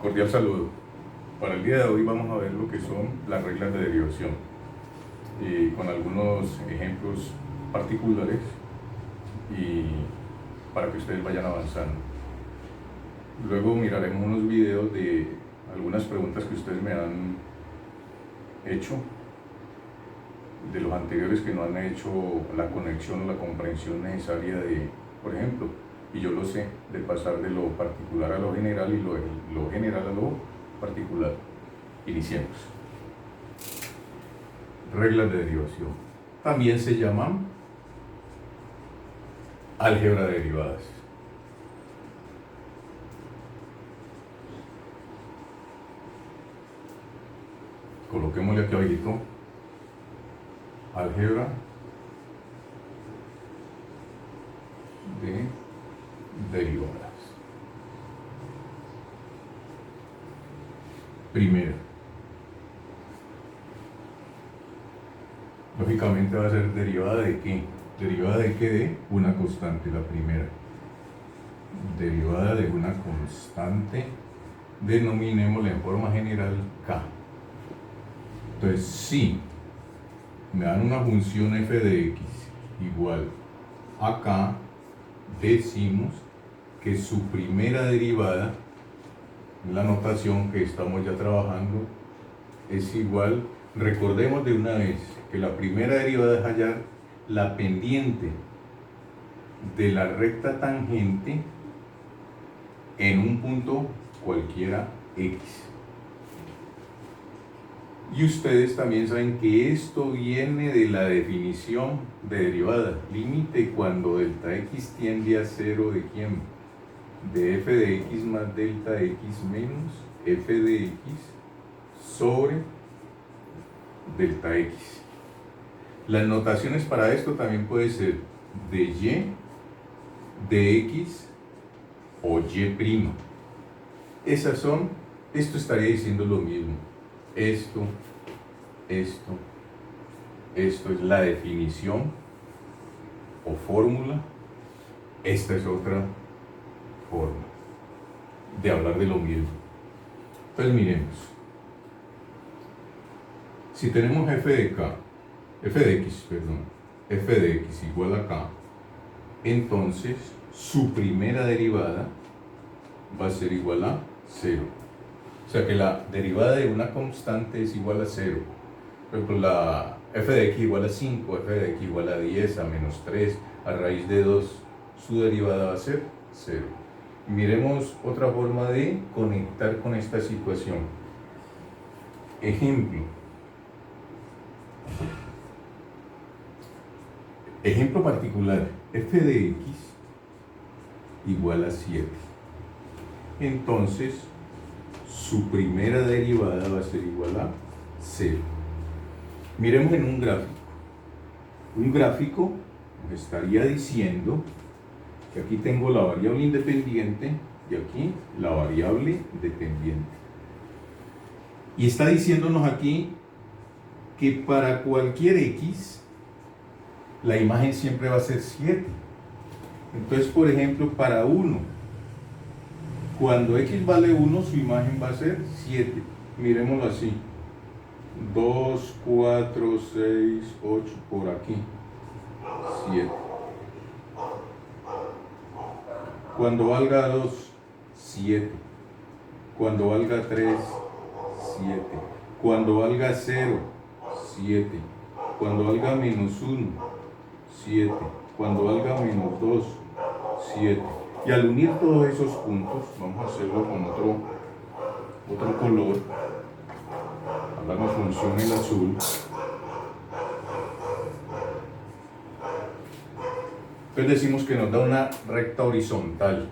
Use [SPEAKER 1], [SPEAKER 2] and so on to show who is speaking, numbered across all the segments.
[SPEAKER 1] Cordial saludo. Para el día de hoy vamos a ver lo que son las reglas de derivación con algunos ejemplos particulares y para que ustedes vayan avanzando. Luego miraremos unos videos de algunas preguntas que ustedes me han hecho, de los anteriores que no han hecho la conexión o la comprensión necesaria de, por ejemplo, y yo lo sé, de pasar de lo particular a lo general y lo general a lo particular. Iniciemos. Reglas de derivación. También se llaman álgebra de derivadas. Coloquémosle aquí abajito álgebra de derivadas. Primero, lógicamente va a ser derivada de qué? Derivada de qué? De una constante, la primera. Derivada de una constante, denominémosla en forma general K. Entonces, si me dan una función f de x igual a K, decimos que su primera derivada, la notación que estamos ya trabajando, es igual, recordemos de una vez, que la primera derivada es hallar la pendiente de la recta tangente en un punto cualquiera x. Y ustedes también saben que esto viene de la definición de derivada, límite cuando delta x tiende a cero, ¿de quién? De f de x más delta x menos f de x sobre delta x. Las notaciones para esto también puede ser de y, de x o y'. Esas son, esto estaría diciendo lo mismo. Esto es la definición o fórmula. Esta es otra forma de hablar de lo mismo. Entonces miremos. Si tenemos f de x igual a k, entonces su primera derivada va a ser igual a 0. O sea que la derivada de una constante es igual a 0. Por ejemplo, la f de x igual a 5, f de x igual a 10, a menos 3, a raíz de 2, su derivada va a ser 0. Miremos otra forma de conectar con esta situación. Ejemplo particular, f de x igual a 7. Entonces, su primera derivada va a ser igual a 0. Miremos en un gráfico. Un gráfico nos estaría diciendo que aquí tengo la variable independiente y aquí la variable dependiente. Y está diciéndonos aquí que para cualquier x, la imagen siempre va a ser 7. Entonces, por ejemplo, para 1, cuando x vale 1, su imagen va a ser 7. Miremoslo así. 2, 4, 6, 8, por aquí. 7. Cuando valga 2, 7. Cuando valga 3, 7. Cuando valga 0, 7. Cuando valga menos 1, 7. Cuando valga menos 2, 7. Y al unir todos esos puntos, vamos a hacerlo con otro color. Ahora nos funciona el azul. Entonces decimos que nos da una recta horizontal.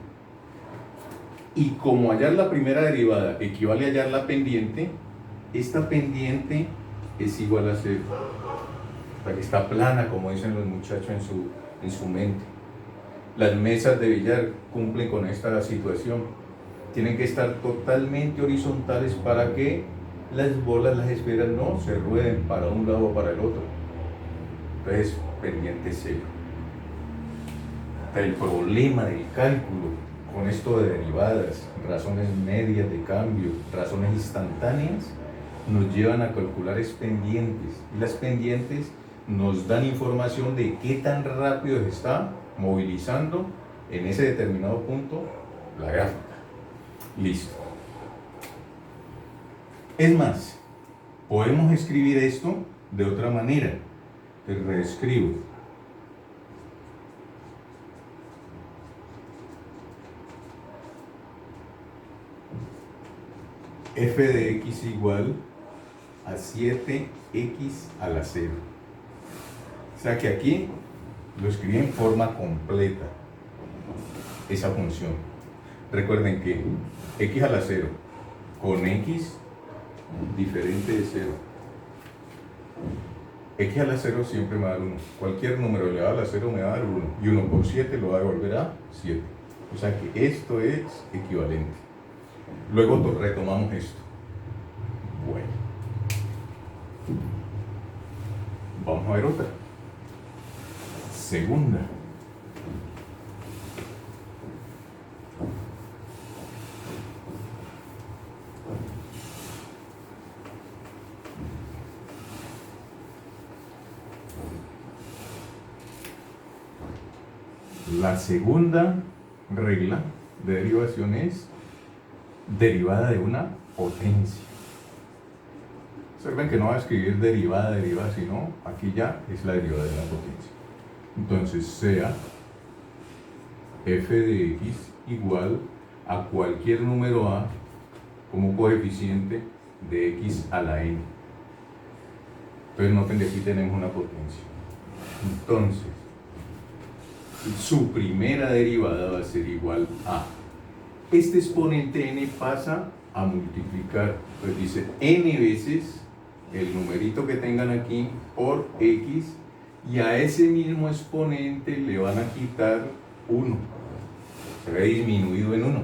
[SPEAKER 1] Y como hallar la primera derivada equivale a hallar la pendiente, esta pendiente es igual a 0. O sea que está plana, como dicen los muchachos en su mente. Las mesas de billar cumplen con esta situación. Tienen que estar totalmente horizontales para que las bolas, las esferas no se rueden para un lado o para el otro. Entonces, pendiente 0. El problema del cálculo con esto de derivadas, razones medias de cambio, razones instantáneas, nos llevan a calcular pendientes. Y las pendientes nos dan información de qué tan rápido se está movilizando en ese determinado punto la gráfica. Listo. Es más, podemos escribir esto de otra manera. Te reescribo. F de x igual a 7x a la 0. O sea que aquí lo escribí en forma completa, esa función. Recuerden que x a la 0 con x diferente de 0. X a la 0 siempre me va a dar 1. Cualquier número elevado a la 0 me va a dar 1. Y 1 por 7 lo va a devolver a 7. O sea que esto es equivalente. Luego retomamos esto. Bueno. Vamos a ver otra. Segunda. La segunda regla de derivación es derivada de una potencia. Observen que no va a escribir derivada, sino aquí ya es la derivada de la potencia. Entonces sea f de x igual a cualquier número a como coeficiente de x a la n. Entonces noten que aquí tenemos una potencia. Entonces, su primera derivada va a ser igual a este exponente n pasa a multiplicar, pues dice n veces el numerito que tengan aquí por x, y a ese mismo exponente le van a quitar 1, se ve disminuido en 1.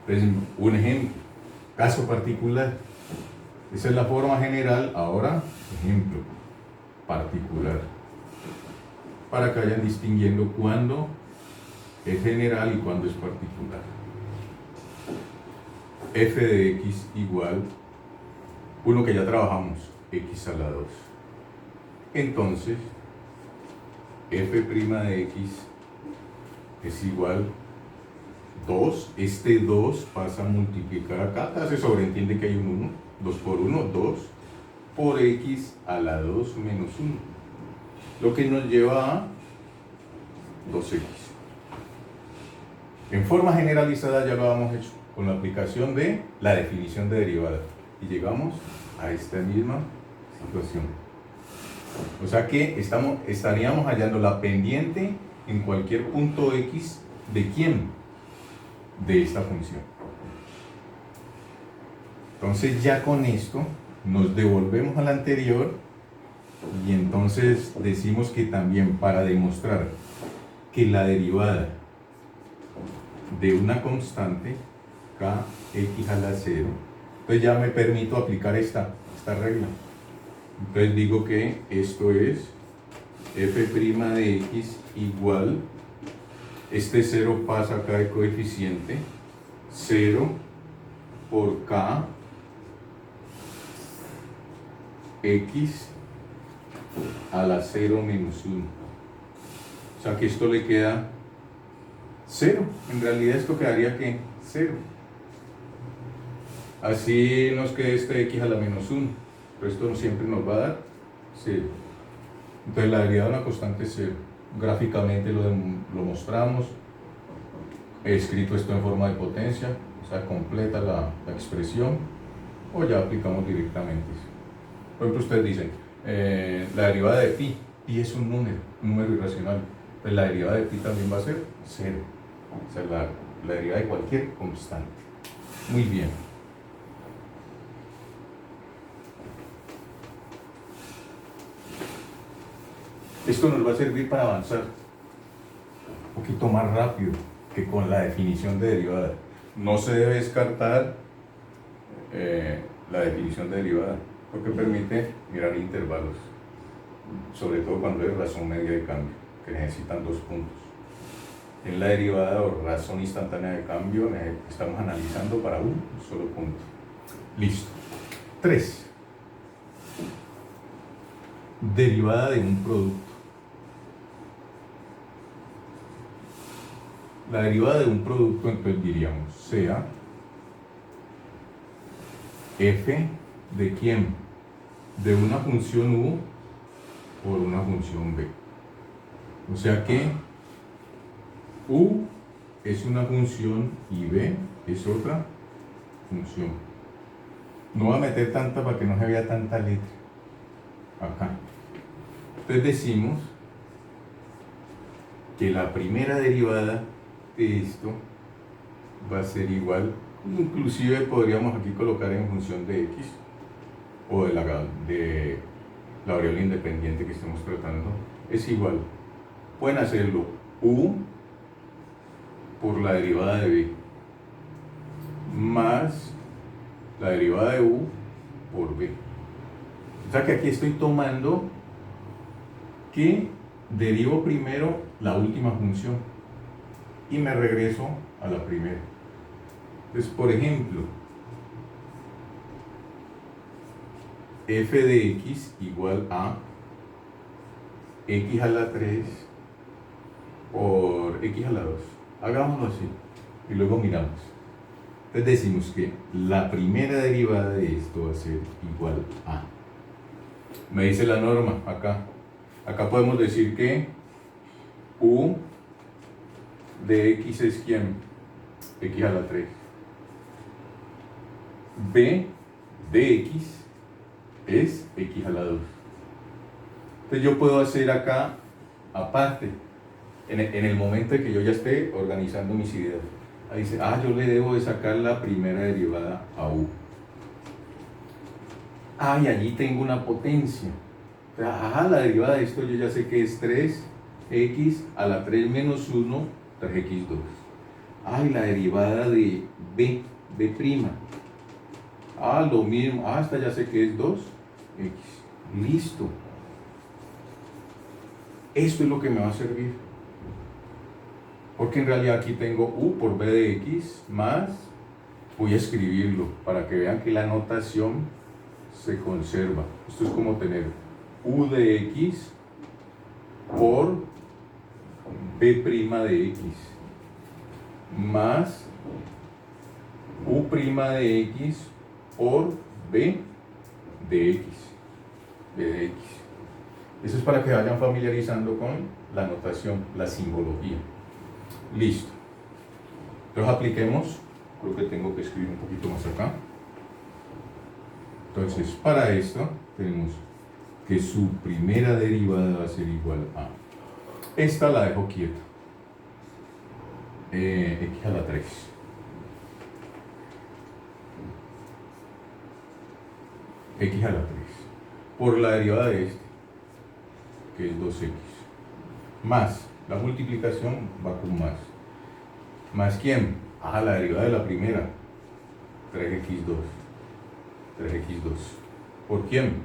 [SPEAKER 1] Entonces, un ejemplo, caso particular, esa es la forma general. Ahora ejemplo particular, para que vayan distinguiendo cuándo es general y cuándo es particular. F de x igual, uno que ya trabajamos, x a la 2. Entonces, f' de x es igual 2. Este 2 pasa a multiplicar acá, se sobreentiende que hay un 1. 2 por 1, 2 por x a la 2 menos 1. Lo que nos lleva a 2x. En forma generalizada ya lo habíamos hecho con la aplicación de la definición de derivada y llegamos a esta misma situación. O sea que estaríamos hallando la pendiente en cualquier punto x de quién, de esta función. Entonces ya con esto nos devolvemos al anterior y entonces decimos que también para demostrar que la derivada de una constante kx a la 0, entonces ya me permito aplicar esta regla. Entonces digo que esto es f' de x igual, este 0 pasa acá de coeficiente, 0 por k x a la 0 menos 1. O sea que esto le queda 0. En realidad esto quedaría que 0. Así nos queda este x a la menos 1. Pero esto siempre nos va a dar 0. Entonces la derivada de una constante es 0. Gráficamente lo mostramos. He escrito esto en forma de potencia, o sea, completa la expresión, o ya aplicamos directamente. Por ejemplo, ustedes dicen, la derivada de pi es un número irracional. Pues la derivada de pi también va a ser 0. O sea, la derivada de cualquier constante. Muy bien. Esto nos va a servir para avanzar un poquito más rápido que con la definición de derivada. No se debe descartar la definición de derivada, porque permite mirar intervalos, sobre todo cuando es razón media de cambio, que necesitan 2 puntos. en la derivada o razón instantánea de cambio estamos analizando para un solo punto. Listo. 3. Derivada de un producto. La derivada de un producto, entonces diríamos, sea f de quién, de una función u por una función b. O sea que u es una función y b es otra función. No voy a meter tanta para que no se vea tanta letra acá. Entonces decimos que la primera derivada de esto va a ser igual, inclusive podríamos aquí colocar en función de x o de la variable independiente que estemos tratando, es igual, pueden hacerlo u por la derivada de b más la derivada de u por b. O sea que aquí estoy tomando que derivo primero la última función y me regreso a la primera. Entonces, por ejemplo, f de x igual a x a la 3 por x a la 2. Hagámoslo así y luego miramos. Entonces decimos que la primera derivada de esto va a ser igual a. Me dice la norma acá. Acá podemos decir que u de x es ¿quién? X a la 3. B de x es x a la 2. Entonces yo puedo hacer acá, aparte, en el momento en que yo ya esté organizando mis ideas, ahí dice, yo le debo de sacar la primera derivada a u. Y allí tengo una potencia. La derivada de esto yo ya sé que es 3x a la 3 menos 1, 3x2. Y la derivada de b, b'. Lo mismo, esta ya sé que es 2x. Listo. Esto es lo que me va a servir. Porque en realidad aquí tengo u por b de x más, voy a escribirlo para que vean que la notación se conserva. Esto es como tener u de x por b' de x más u' de x por b de x. B de x. Eso es para que vayan familiarizando con la notación, la simbología. Listo. Entonces apliquemos, creo que tengo que escribir un poquito más acá. Entonces, para esto tenemos que su primera derivada va a ser igual a. Esta la dejo quieta. X a la 3. X a la 3. Por la derivada de este, que es 2x. Más, la multiplicación va con más. ¿Más quién? La derivada de la primera. 3x2. 3x2. ¿Por quién?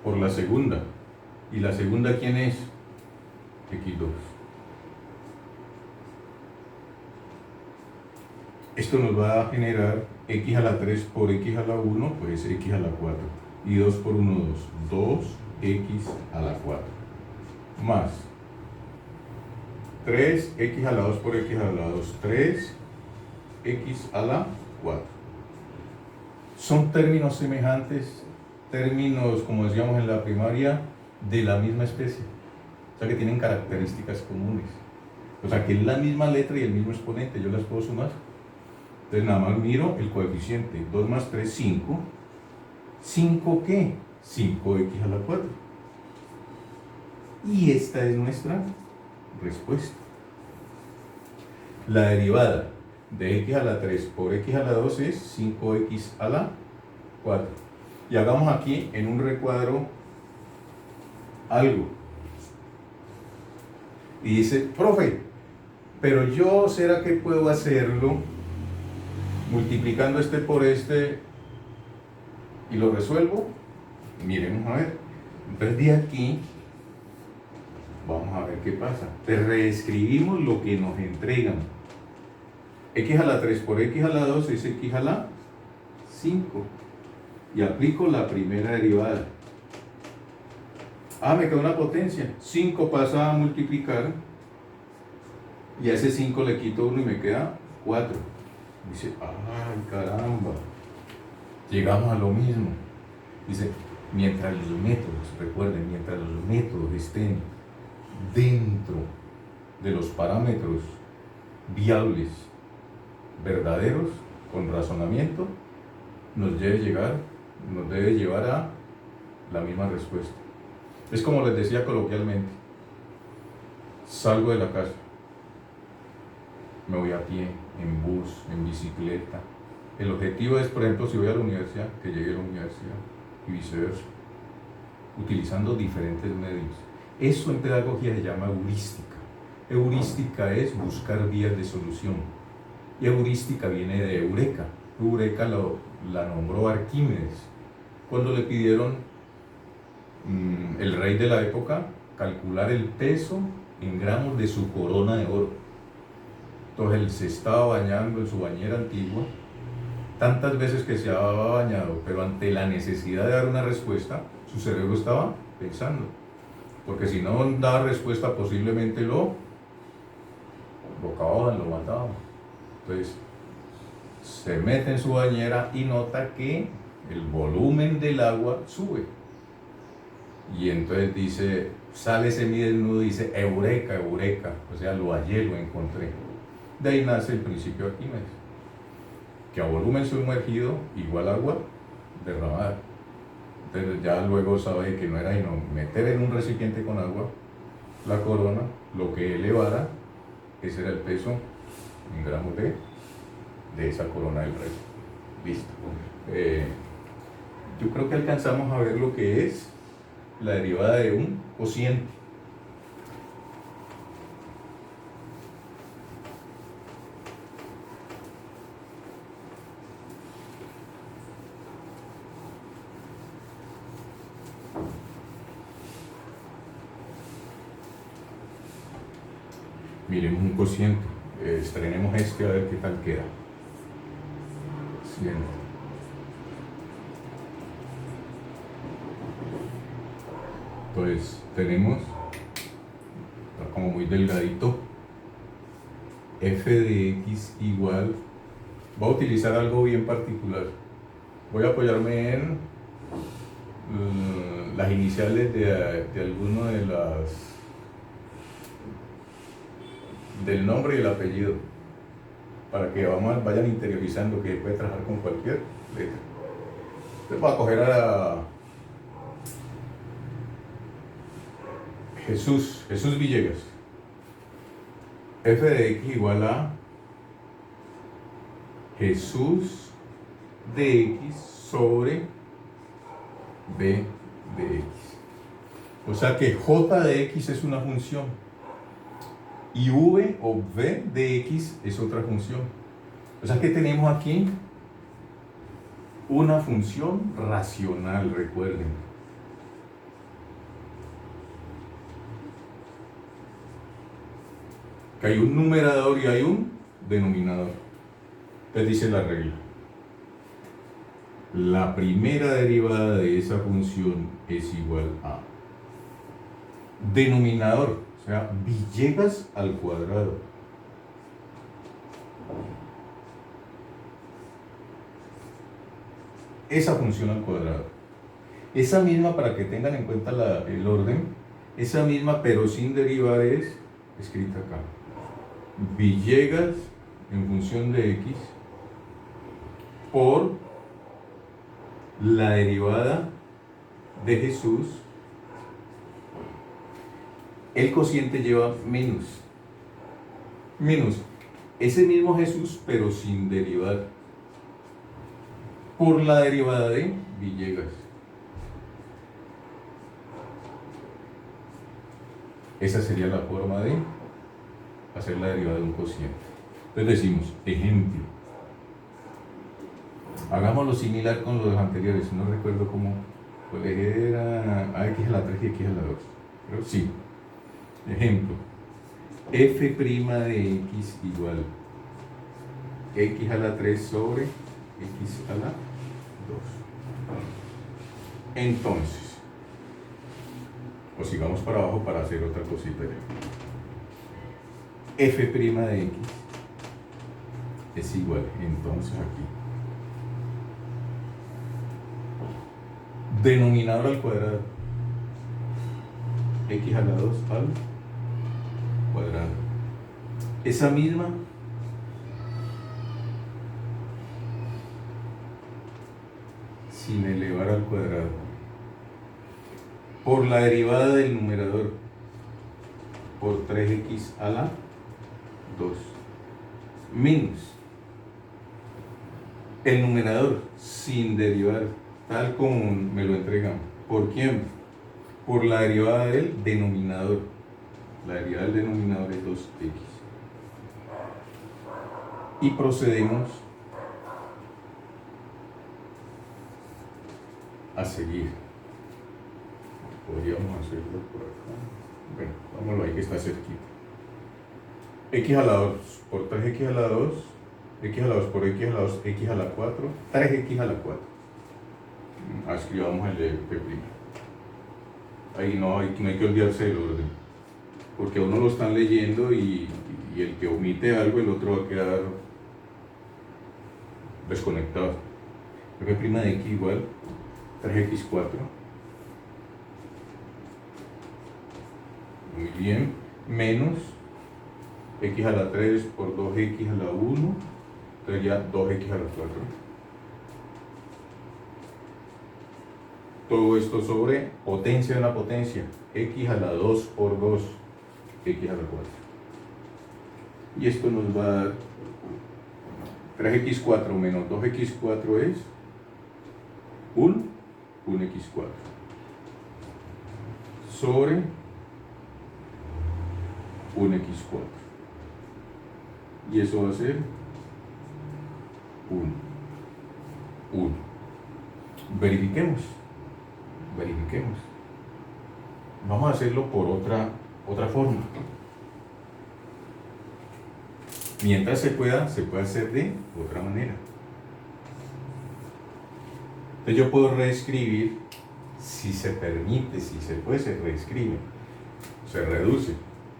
[SPEAKER 1] Por la segunda. ¿Y la segunda quién es? x2. Esto nos va a generar x a la 3 por x a la 1, pues x a la 4. Y 2 por 1, 2. 2x a la 4. Más 3x a la 2 por x a la 2, 3x a la 4. Son términos semejantes, términos, como decíamos en la primaria, de la misma especie. O sea que tienen características comunes. O sea que es la misma letra y el mismo exponente, yo las puedo sumar. Entonces nada más miro el coeficiente. 2 más 3, 5. ¿5 qué? 5x a la 4. Y esta es nuestra respuesta. La derivada de x a la 3 por x a la 2 es 5x a la 4. Y hagamos aquí en un recuadro algo. Y dice, profe, pero yo, ¿será que puedo hacerlo multiplicando este por este y lo resuelvo? Miren, a ver. Entonces de aquí Vamos a ver qué pasa. Te reescribimos lo que nos entregan. X a la 3 por X a la 2 es X a la 5. Y aplico la primera derivada. Me queda una potencia. 5 pasa a multiplicar. Y a ese 5 le quito 1 y me queda 4. Dice, ¡ay, caramba! Llegamos a lo mismo. Dice, mientras los métodos, recuerden, mientras los métodos estén dentro de los parámetros viables, verdaderos, con razonamiento, nos debe llevar a la misma respuesta. Es como les decía coloquialmente, salgo de la casa, me voy a pie, en bus, en bicicleta. El objetivo es, por ejemplo, si voy a la universidad, que llegue a la universidad y viceversa, utilizando diferentes medios. Eso en pedagogía se llama heurística. Heurística es buscar vías de solución. Y heurística viene de eureka. Eureka la nombró Arquímedes cuando le pidieron el rey de la época calcular el peso en gramos de su corona de oro. Entonces él se estaba bañando en su bañera antigua, tantas veces que se había bañado, pero ante la necesidad de dar una respuesta, su cerebro estaba pensando, porque si no daba respuesta posiblemente lo acababan, lo mataban. Entonces se mete en su bañera y nota que el volumen del agua sube. Y entonces dice, sale semidesnudo y dice, eureka, eureka, o sea, lo hallé, lo encontré. De ahí nace el principio de Arquímedes, que a volumen sumergido igual agua derramada. Entonces ya luego sabe que no era sino meter en un recipiente con agua la corona, lo que elevara, ese era el peso en gramos de esa corona del rey. Listo. Yo creo que alcanzamos a ver lo que es la derivada de un cociente. Miremos un cociente, estrenemos este a ver qué tal queda. Siguiente. Entonces tenemos, está como muy delgadito, f de x igual, voy a utilizar algo bien particular. Voy a apoyarme en las iniciales de alguno de del nombre y el apellido, para que vayan interiorizando que puede trabajar con cualquier letra. Entonces voy a coger a Jesús Villegas. F de x igual a Jesús de x sobre b de x. O sea que j de x es una función y v o v de x es otra función. O sea que tenemos aquí una función racional, recuerden. Que hay un numerador y hay un denominador. Entonces dice la regla. La primera derivada de esa función es igual a denominador, o sea, Villegas al cuadrado. Esa función al cuadrado. Esa misma, para que tengan en cuenta el orden, esa misma pero sin derivar es escrita acá. Villegas en función de x por la derivada de Jesús. El cociente lleva menos. Ese mismo Jesús, pero sin derivar. Por la derivada de Villegas. Esa sería la forma de hacer la derivada de un cociente. Entonces decimos, ejemplo. Hagámoslo similar con los anteriores. No recuerdo cómo. Pues era x a la 3 y x a la 2. Pero sí. Ejemplo, f' de x igual x a la 3 sobre x a la 2. Entonces, o sigamos para abajo para hacer otra cosita ya. F' de x es igual, entonces aquí, denominador al cuadrado, x a la 2 al cuadrado. Esa misma sin elevar al cuadrado por la derivada del numerador por 3x a la 2 menos el numerador sin derivar tal como me lo entregan. ¿Por quién? Por la derivada del denominador. La derivada del denominador es 2x. Y procedemos a seguir. Podríamos hacerlo por acá. Bueno, vámonos ahí que está cerquita. X a la 2 por 3x a la 2, x a la 2 por x a la 2, x a la 4, 3x a la 4. Escribamos el P'. Ahí no hay que olvidarse del orden, porque a uno lo están leyendo y el que omite algo, el otro va a quedar desconectado. P' de x igual 3x4. Muy bien, menos x a la 3 por 2x a la 1, entonces ya 2x a la 4. Todo esto sobre potencia de la potencia, x a la 2 por 2, x a la 4. Y esto nos va a dar 3x4 menos 2x4 es 1x4 sobre 1x4. Y eso va a ser 1. Verifiquemos. Vamos a hacerlo por otra forma. Mientras se puede hacer de otra manera. Entonces yo puedo reescribir, si se permite, si se puede, se reescribe, se reduce.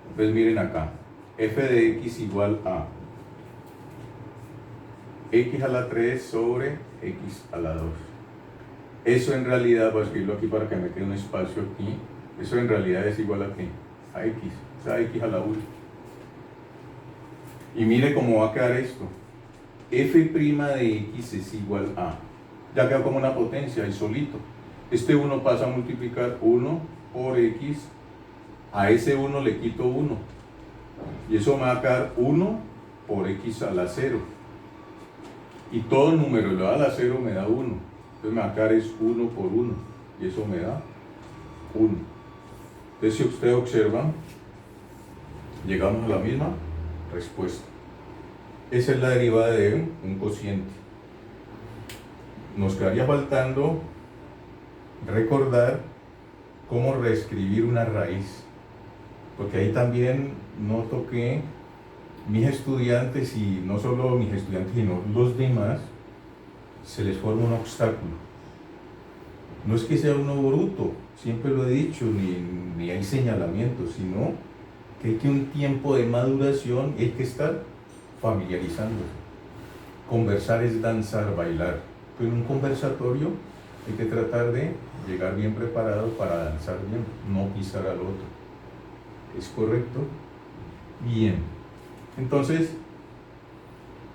[SPEAKER 1] Entonces miren acá, f de x igual a x a la 3 sobre x a la 2. Eso en realidad, voy a escribirlo aquí para que me quede un espacio aquí, eso en realidad es igual a ¿qué? A x, o sea, x a la 1. Y mire cómo va a quedar esto. F' de x es igual a, ya quedó como una potencia ahí solito. Este 1 pasa a multiplicar 1 por x, a ese 1 le quito 1. Y eso me va a quedar 1 por x a la 0. Y todo número elevado a la 0 me da 1. Entonces me va a quedar es 1 por 1. Y eso me da 1. Entonces si ustedes observan, llegamos a la misma respuesta. Esa es la derivada de un cociente. Nos quedaría faltando recordar cómo reescribir una raíz, porque ahí también noto que mis estudiantes, y no solo mis estudiantes sino los demás, se les forma un obstáculo. No es que sea uno bruto, siempre lo he dicho, ni hay señalamientos, sino que hay que un tiempo de maduración y hay que estar familiarizándose. Conversar es danzar, bailar. Pero en un conversatorio hay que tratar de llegar bien preparado para danzar bien, no pisar al otro. ¿Es correcto? Bien. Entonces,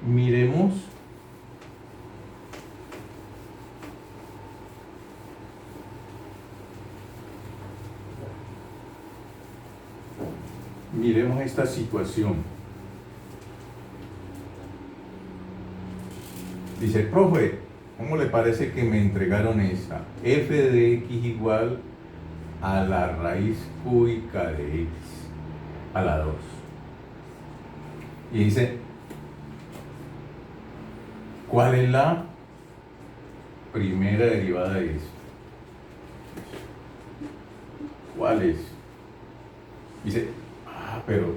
[SPEAKER 1] miremos esta situación. Dice, profe, ¿cómo le parece que me entregaron esta? F de x igual a la raíz cúbica de x a la 2. Y dice, ¿cuál es la primera derivada de eso? ¿Cuál es? Dice, pero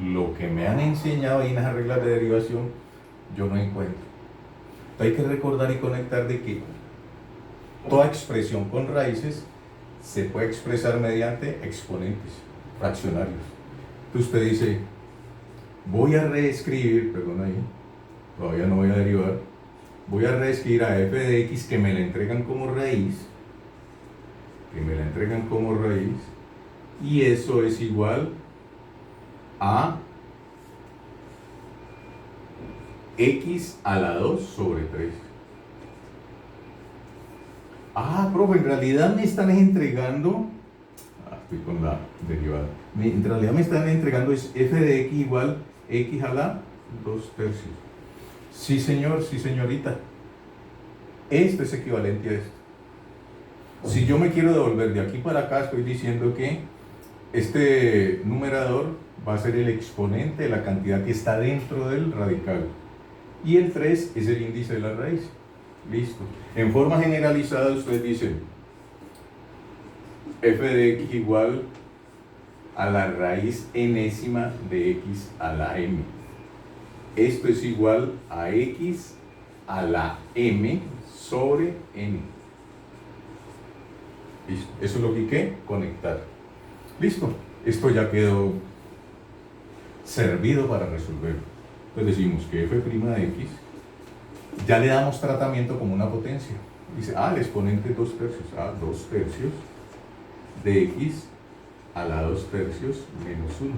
[SPEAKER 1] lo que me han enseñado ahí en las reglas de derivación, yo no encuentro. Entonces hay que recordar y conectar de que toda expresión con raíces se puede expresar mediante exponentes fraccionarios. Entonces usted dice, voy a reescribir, perdón ahí, todavía no voy a derivar, voy a reescribir a f de x que me la entregan como raíz, y eso es igual a x a la 2 sobre 3. Ah, profe, en realidad me están entregando, estoy con la derivada, en realidad me están entregando es f de x igual x a la 2 tercios. Sí, señor, sí, señorita. Esto es equivalente a esto. Si yo me quiero devolver de aquí para acá, estoy diciendo que este numerador va a ser el exponente de la cantidad que está dentro del radical. Y el 3 es el índice de la raíz. Listo. En forma generalizada, ustedes dicen f de x igual a la raíz enésima de x a la m. Esto es igual a x a la m sobre n. Listo. Eso es lo que hay que conectar. Listo. Esto ya quedó servido para resolverlo. Entonces decimos que f' de x ya le damos tratamiento como una potencia. Dice, el exponente 2 tercios, 2 tercios de x a la 2 tercios menos 1.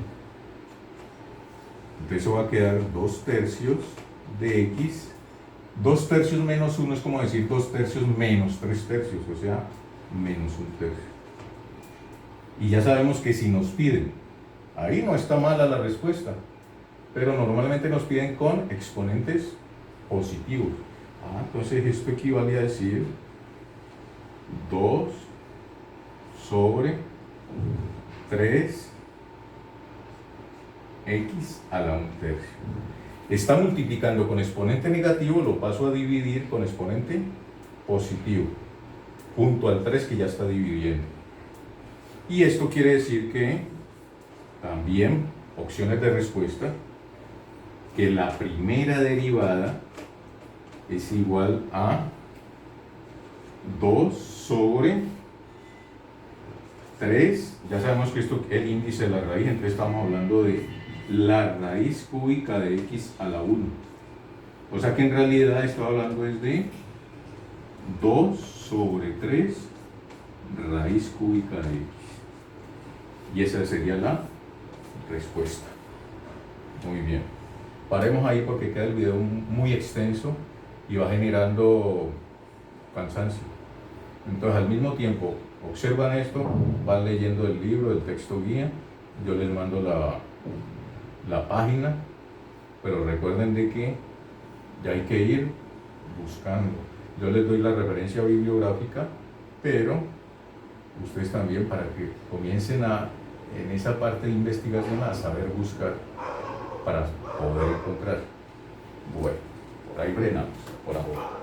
[SPEAKER 1] Entonces eso va a quedar 2 tercios de x. 2 tercios menos 1 es como decir 2 tercios menos 3 tercios, o sea, menos 1 tercio. Y ya sabemos que si nos piden, ahí no está mala la respuesta, pero normalmente nos piden con exponentes positivos. Entonces esto equivale a decir 2 sobre 3 x a la 1 tercio. Está multiplicando con exponente negativo, lo paso a dividir con exponente positivo, junto al 3 que ya está dividiendo. Y esto quiere decir que también, opciones de respuesta, que la primera derivada es igual a 2 sobre 3, ya sabemos que esto es el índice de la raíz, entonces estamos hablando de la raíz cúbica de x a la 1. O sea que en realidad estoy hablando es de 2 sobre 3 raíz cúbica de x. Y esa sería la respuesta. Muy bien. Paremos ahí porque queda el video muy extenso y va generando cansancio. Entonces al mismo tiempo observan esto, van leyendo el libro, el texto guía, yo les mando la página, pero recuerden de que ya hay que ir buscando. Yo les doy la referencia bibliográfica, pero ustedes también para que comiencen en esa parte de investigación a saber buscar para poder encontrar. Bueno, por ahí frenamos por ahora.